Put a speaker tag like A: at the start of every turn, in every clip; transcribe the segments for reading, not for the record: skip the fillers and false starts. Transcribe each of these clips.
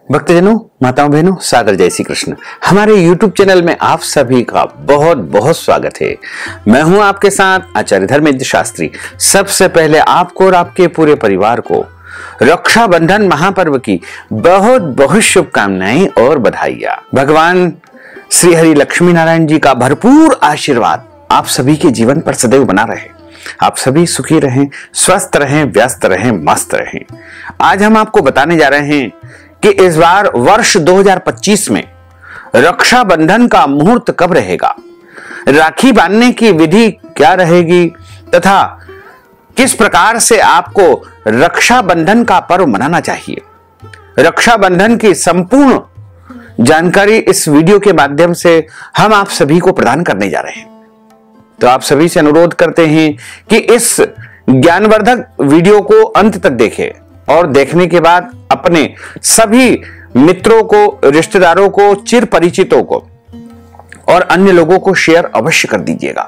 A: भक्तजनों, माताओं, बहनों, सादर जय श्री कृष्ण। हमारे YouTube चैनल में आप सभी का बहुत बहुत स्वागत है। मैं हूं आपके साथ आचार्य धर्मेंद्र शास्त्री। सबसे पहले आपको और आपके पूरे परिवार को रक्षाबंधन महापर्व की बहुत बहुत शुभकामनाएं और बधाइयां। भगवान श्री हरि लक्ष्मी नारायण जी का भरपूर आशीर्वाद आप सभी के जीवन पर सदैव बना रहे। आप सभी सुखी रहें, स्वस्थ रहें, व्यस्त रहें, मस्त रहें। आज हम आपको बताने जा रहे हैं कि इस बार वर्ष 2025 में रक्षाबंधन का मुहूर्त कब रहेगा, राखी बांधने की विधि क्या रहेगी तथा किस प्रकार से आपको रक्षाबंधन का पर्व मनाना चाहिए। रक्षाबंधन की संपूर्ण जानकारी इस वीडियो के माध्यम से हम आप सभी को प्रदान करने जा रहे हैं। तो आप सभी से अनुरोध करते हैं कि इस ज्ञानवर्धक वीडियो को अंत तक देखें और देखने के बाद अपने सभी मित्रों को, रिश्तेदारों को, चिर परिचितों को और अन्य लोगों को शेयर अवश्य कर दीजिएगा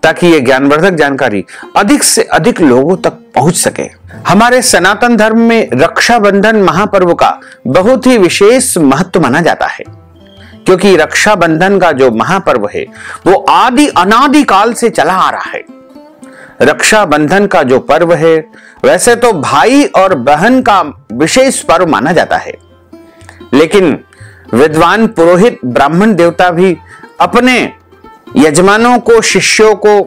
A: ताकि यह ज्ञानवर्धक जानकारी अधिक से अधिक लोगों तक पहुंच सके। हमारे सनातन धर्म में रक्षाबंधन महापर्व का बहुत ही विशेष महत्व माना जाता है, क्योंकि रक्षाबंधन का जो महापर्व है वो आदि अनादि काल से चला आ रहा है। रक्षाबंधन का जो पर्व है वैसे तो भाई और बहन का विशेष पर्व माना जाता है, लेकिन विद्वान पुरोहित ब्राह्मण देवता भी अपने यजमानों को, शिष्यों को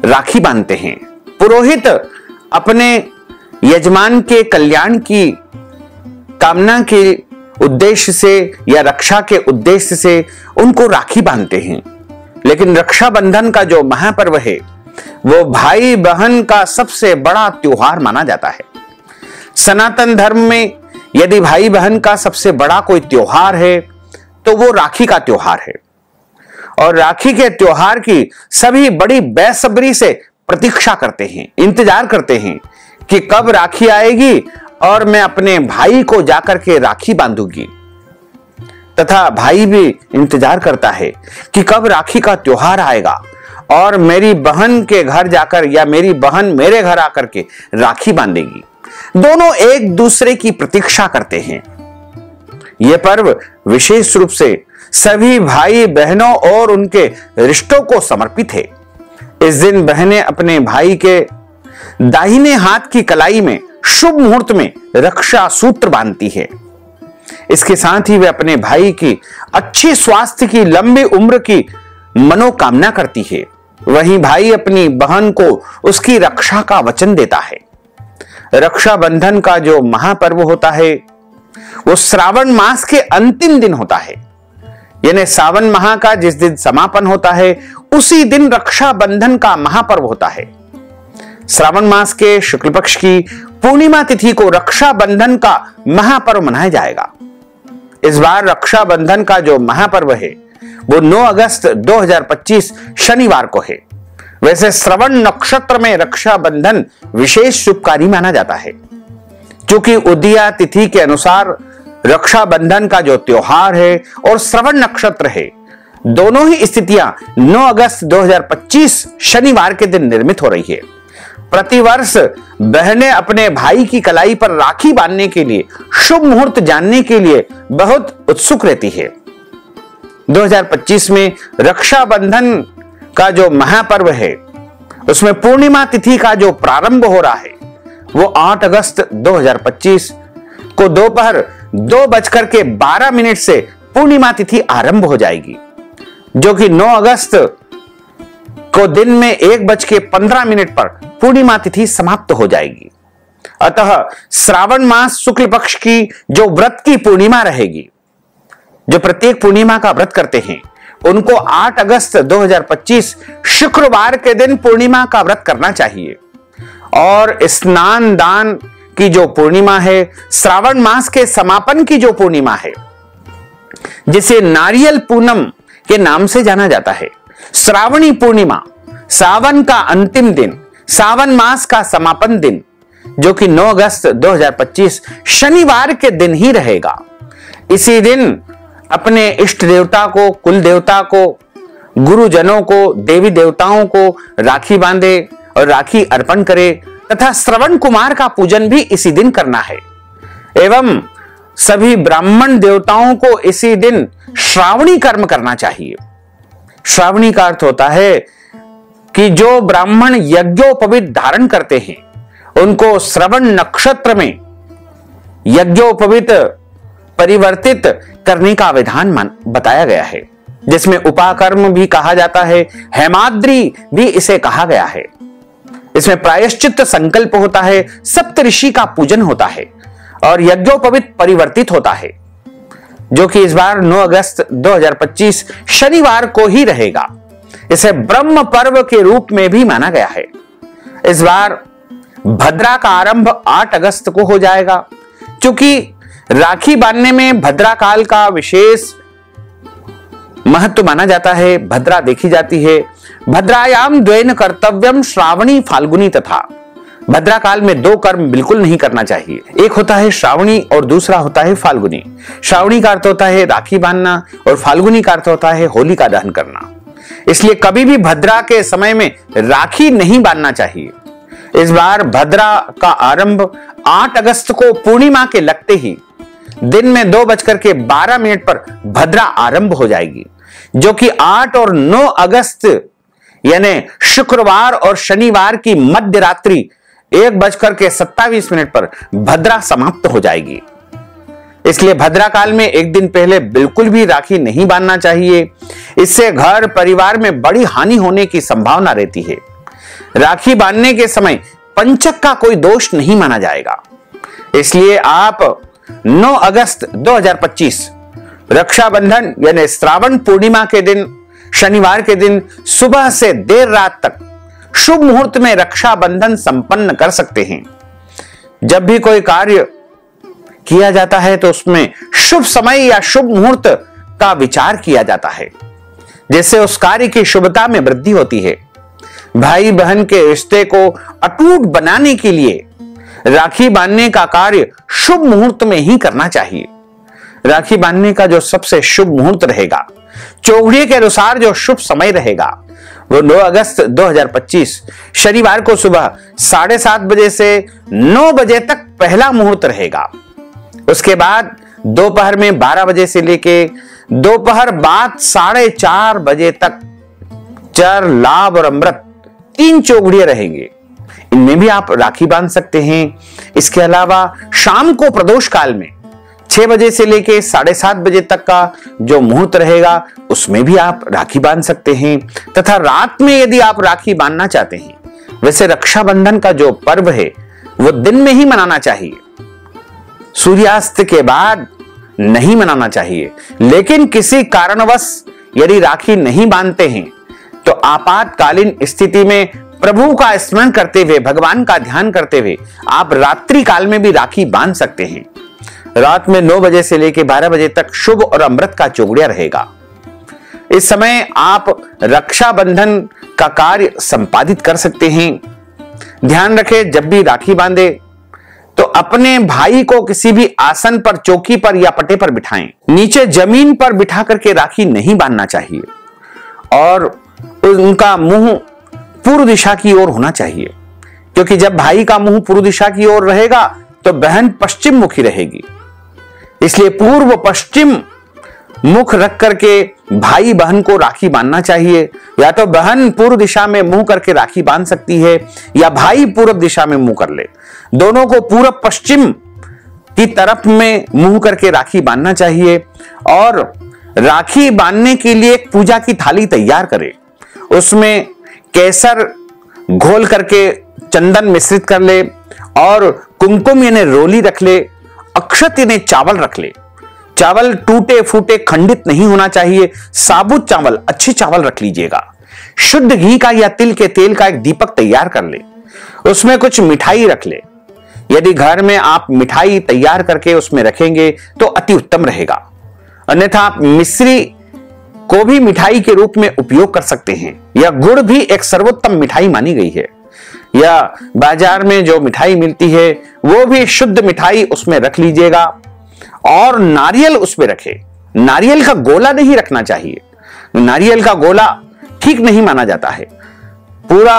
A: राखी बांधते हैं। पुरोहित अपने यजमान के कल्याण की कामना के उद्देश्य से या रक्षा के उद्देश्य से उनको राखी बांधते हैं। लेकिन रक्षाबंधन का जो महापर्व है वो भाई बहन का सबसे बड़ा त्योहार माना जाता है। सनातन धर्म में यदि भाई बहन का सबसे बड़ा कोई त्योहार है तो वो राखी का त्योहार है, और राखी के त्योहार की सभी बड़ी बेसब्री से प्रतीक्षा करते हैं, इंतजार करते हैं कि कब राखी आएगी और मैं अपने भाई को जाकर के राखी बांधूंगी, तथा भाई भी इंतजार करता है कि कब राखी का त्योहार आएगा और मेरी बहन के घर जाकर या मेरी बहन मेरे घर आकर के राखी बांधेगी। दोनों एक दूसरे की प्रतीक्षा करते हैं। यह पर्व विशेष रूप से सभी भाई बहनों और उनके रिश्तों को समर्पित है। इस दिन बहनें अपने भाई के दाहिने हाथ की कलाई में शुभ मुहूर्त में रक्षा सूत्र बांधती है। इसके साथ ही वे अपने भाई की अच्छे स्वास्थ्य की, लंबी उम्र की मनोकामना करती है। वहीं भाई अपनी बहन को उसकी रक्षा का वचन देता है। रक्षाबंधन का जो महापर्व होता है वो श्रावण मास के अंतिम दिन होता है, यानी सावन माह का जिस दिन समापन होता है उसी दिन रक्षाबंधन का महापर्व होता है। श्रावण मास के शुक्ल पक्ष की पूर्णिमा तिथि को रक्षाबंधन का महापर्व मनाया जाएगा। इस बार रक्षाबंधन का जो महापर्व है वो 9 अगस्त 2025 शनिवार को है। वैसे श्रवण नक्षत्र में रक्षाबंधन विशेष शुभकारी माना जाता है, क्योंकि उदया तिथि के अनुसार रक्षाबंधन का जो त्योहार है और श्रवण नक्षत्र है, दोनों ही स्थितियां 9 अगस्त 2025 शनिवार के दिन निर्मित हो रही है। प्रतिवर्ष बहनें अपने भाई की कलाई पर राखी बांधने के लिए, शुभ मुहूर्त जानने के लिए बहुत उत्सुक रहती है। 2025 में रक्षाबंधन का जो महापर्व है उसमें पूर्णिमा तिथि का जो प्रारंभ हो रहा है वो 8 अगस्त 2025 को दोपहर 2:12 से पूर्णिमा तिथि आरंभ हो जाएगी, जो कि 9 अगस्त को दिन में 1:15 पर पूर्णिमा तिथि समाप्त हो जाएगी। अतः श्रावण मास शुक्ल पक्ष की जो व्रत की पूर्णिमा रहेगी, जो प्रत्येक पूर्णिमा का व्रत करते हैं उनको 8 अगस्त 2025 शुक्रवार के दिन पूर्णिमा का व्रत करना चाहिए। और स्नान दान की जो पूर्णिमा है, श्रावण मास के समापन की जो पूर्णिमा है, जिसे नारियल पूनम के नाम से जाना जाता है, श्रावणी पूर्णिमा, सावन का अंतिम दिन, सावन मास का समापन दिन, जो कि 9 अगस्त 2025 शनिवार के दिन ही रहेगा। इसी दिन अपने इष्ट देवता को, कुल देवता को, गुरुजनों को, देवी देवताओं को राखी बांधे और राखी अर्पण करे तथा श्रवण कुमार का पूजन भी इसी दिन करना है। एवं सभी ब्राह्मण देवताओं को इसी दिन श्रावणी कर्म करना चाहिए। श्रावणी का अर्थ होता है कि जो ब्राह्मण यज्ञोपवीत धारण करते हैं उनको श्रवण नक्षत्र में यज्ञोपवीत परिवर्तित करने का विधान बताया गया है, जिसमें उपाकर्म भी कहा जाता है, हेमाद्री भी इसे कहा गया है। इसमें प्रायश्चित्त संकल्प होता है, सप्तऋषि का पूजन होता है और यज्ञोपवीत परिवर्तित होता है, जो कि इस बार 9 अगस्त 2025 शनिवार को ही रहेगा। इसे ब्रह्म पर्व के रूप में भी माना गया है। इस बार भद्रा का आरंभ 8 अगस्त को हो जाएगा। क्योंकि राखी बांधने में भद्रा काल का विशेष महत्व माना जाता है, भद्रा देखी जाती है। भद्रायाम द्वैन कर्तव्यम श्रावणी फाल्गुनी तथा। भद्रा काल में 2 कर्म बिल्कुल नहीं करना चाहिए, एक होता है श्रावणी और दूसरा होता है फाल्गुनी। श्रावणी का अर्थ होता है राखी बांधना और फाल्गुनी का अर्थ होता है होलिका दहन करना। इसलिए कभी भी भद्रा के समय में राखी नहीं बांधना चाहिए। इस बार भद्रा का आरंभ 8 अगस्त को पूर्णिमा के लगते ही दिन में 2:12 पर भद्रा आरंभ हो जाएगी, जो कि 8 और 9 अगस्त यानी शुक्रवार और शनिवार की मध्य रात्रि 1:27 पर भद्रा समाप्त हो जाएगी। इसलिए भद्रा काल में एक दिन पहले बिल्कुल भी राखी नहीं बांधना चाहिए। इससे घर परिवार में बड़ी हानि होने की संभावना रहती है। राखी बांधने के समय पंचक का कोई दोष नहीं माना जाएगा। इसलिए आप 9 अगस्त 2025 रक्षाबंधन यानी श्रावण पूर्णिमा के दिन शनिवार के दिन सुबह से देर रात तक शुभ मुहूर्त में रक्षाबंधन संपन्न कर सकते हैं। जब भी कोई कार्य किया जाता है तो उसमें शुभ समय या शुभ मुहूर्त का विचार किया जाता है, जिससे उस कार्य की शुभता में वृद्धि होती है। भाई बहन के रिश्ते को अटूट बनाने के लिए राखी बांधने का कार्य शुभ मुहूर्त में ही करना चाहिए। राखी बांधने का जो सबसे शुभ मुहूर्त रहेगा, चौघड़िए के अनुसार जो शुभ समय रहेगा, वो 9 अगस्त 2025 शनिवार को सुबह 7:30 बजे से 9 बजे तक पहला मुहूर्त रहेगा। उसके बाद दोपहर में 12 बजे से लेके दोपहर बाद 4:30 बजे तक चर, लाभ और अमृत 3 चौघड़िए रहेंगे। इनमें भी आप राखी बांध सकते हैं। इसके अलावा शाम को प्रदोष काल में 6 बजे से लेके 7:30 बजे तक का जो मुहूर्त रहेगा, उसमें भी आप राखी बांध सकते हैं। तथा रात में यदि आप राखी बांधना चाहते हैं, वैसे रक्षाबंधन का जो पर्व है वो दिन में ही मनाना चाहिए, सूर्यास्त के बाद नहीं मनाना चाहिए। लेकिन किसी कारणवश यदि राखी नहीं बांधते हैं तो आपातकालीन स्थिति में प्रभु का स्मरण करते हुए, भगवान का ध्यान करते हुए आप रात्रि काल में भी राखी बांध सकते हैं। रात में 9 बजे से लेकर 12 बजे तक शुभ और अमृत का चौघड़िया रहेगा। इस समय आप रक्षाबंधन का कार्य संपादित कर सकते हैं। ध्यान रखें, जब भी राखी बांधे तो अपने भाई को किसी भी आसन पर, चौकी पर या पटे पर बिठाएं। नीचे जमीन पर बिठा करके राखी नहीं बांधना चाहिए और उनका मुंह पूर्व दिशा की ओर होना चाहिए, क्योंकि जब भाई का मुंह पूर्व दिशा की ओर रहेगा तो बहन पश्चिम मुखी रहेगी। इसलिए पूर्व पश्चिम मुख रख करके भाई बहन को राखी बांधना चाहिए। या तो बहन पूर्व दिशा में मुंह करके राखी बांध सकती है या भाई पूर्व दिशा में मुंह कर ले। दोनों को पूर्व पश्चिम की तरफ में मुंह करके राखी बांधना चाहिए। और राखी बांधने के लिए एक पूजा की थाली तैयार करें, उसमें केसर घोल करके चंदन मिश्रित कर ले और कुमकुम यानी रोली रख ले, अक्षत यानी चावल रख ले। चावल टूटे फूटे खंडित नहीं होना चाहिए, साबुत चावल, अच्छे चावल रख लीजिएगा। शुद्ध घी का या तिल के तेल का एक दीपक तैयार कर ले, उसमें कुछ मिठाई रख ले। यदि घर में आप मिठाई तैयार करके उसमें रखेंगे तो अति उत्तम रहेगा। अन्यथा आप मिश्री को भी मिठाई के रूप में उपयोग कर सकते हैं, या गुड़ भी एक सर्वोत्तम मिठाई मानी गई है। या बाजार में जो मिठाई मिलती है वो भी शुद्ध मिठाई उसमें रख लीजिएगा। और नारियल उसमें रखे, नारियल का गोला नहीं रखना चाहिए, नारियल का गोला ठीक नहीं माना जाता है। पूरा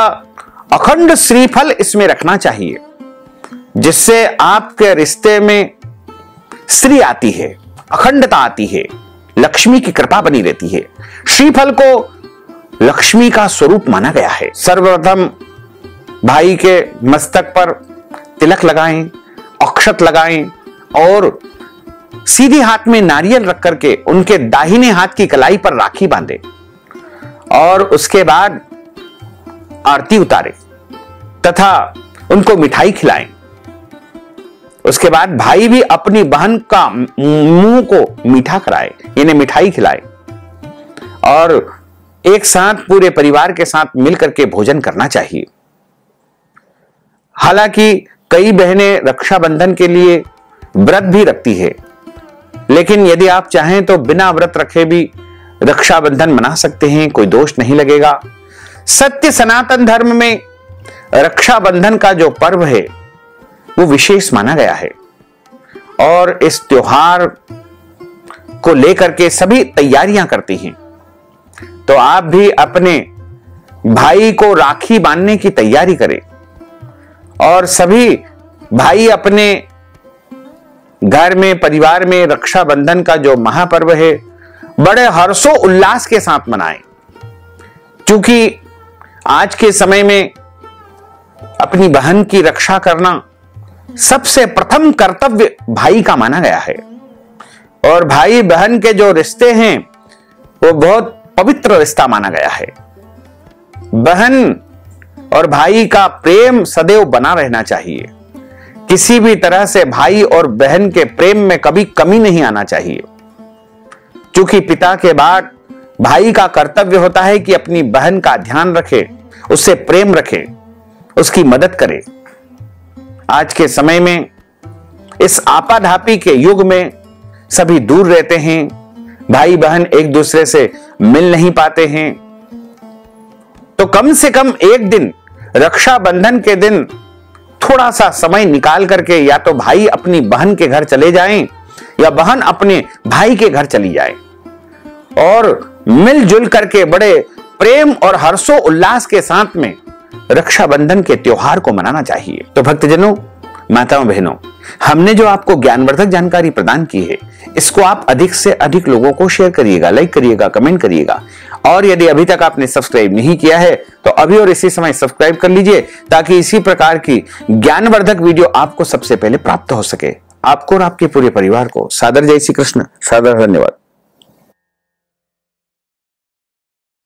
A: अखंड श्रीफल इसमें रखना चाहिए, जिससे आपके रिश्ते में स्त्री आती है, अखंडता आती है, लक्ष्मी की कृपा बनी रहती है। श्रीफल को लक्ष्मी का स्वरूप माना गया है। सर्वप्रथम भाई के मस्तक पर तिलक लगाएं, अक्षत लगाएं और सीधे हाथ में नारियल रख करके उनके दाहिने हाथ की कलाई पर राखी बांधे और उसके बाद आरती उतारे तथा उनको मिठाई खिलाएं। उसके बाद भाई भी अपनी बहन का मुंह को मीठा कराए, इन्हें मिठाई खिलाए और एक साथ पूरे परिवार के साथ मिलकर के भोजन करना चाहिए। हालांकि कई बहनें रक्षाबंधन के लिए व्रत भी रखती है, लेकिन यदि आप चाहें तो बिना व्रत रखे भी रक्षाबंधन मना सकते हैं, कोई दोष नहीं लगेगा। सत्य सनातन धर्म में रक्षाबंधन का जो पर्व है वो विशेष माना गया है और इस त्योहार को लेकर के सभी तैयारियां करती हैं। तो आप भी अपने भाई को राखी बांधने की तैयारी करें और सभी भाई अपने घर में, परिवार में रक्षाबंधन का जो महापर्व है बड़े हर्षो उल्लास के साथ मनाएं, क्योंकि आज के समय में अपनी बहन की रक्षा करना सबसे प्रथम कर्तव्य भाई का माना गया है और भाई बहन के जो रिश्ते हैं वो बहुत पवित्र रिश्ता माना गया है। बहन और भाई का प्रेम सदैव बना रहना चाहिए। किसी भी तरह से भाई और बहन के प्रेम में कभी कमी नहीं आना चाहिए, क्योंकि पिता के बाद भाई का कर्तव्य होता है कि अपनी बहन का ध्यान रखे, उससे प्रेम रखे, उसकी मदद करे। आज के समय में इस आपाधापी के युग में सभी दूर रहते हैं, भाई बहन एक दूसरे से मिल नहीं पाते हैं, तो कम से कम एक दिन रक्षाबंधन के दिन थोड़ा सा समय निकाल करके या तो भाई अपनी बहन के घर चले जाएं या बहन अपने भाई के घर चली जाए और मिलजुल करके बड़े प्रेम और हर्षो उल्लास के साथ में रक्षाबंधन के त्योहार को मनाना चाहिए। तो भक्तजनों, माताओं, बहनों, हमने जो आपको ज्ञानवर्धक जानकारी प्रदान की है इसको आप अधिक से अधिक लोगों को शेयर करिएगा, लाइक करिएगा, कमेंट करिएगा और यदि अभी तक आपने सब्सक्राइब नहीं किया है तो अभी और इसी समय सब्सक्राइब कर लीजिए ताकि इसी प्रकार की ज्ञानवर्धक वीडियो आपको सबसे पहले प्राप्त हो सके। आपको और आपके पूरे परिवार को सादर जय श्री कृष्ण, सादर धन्यवाद।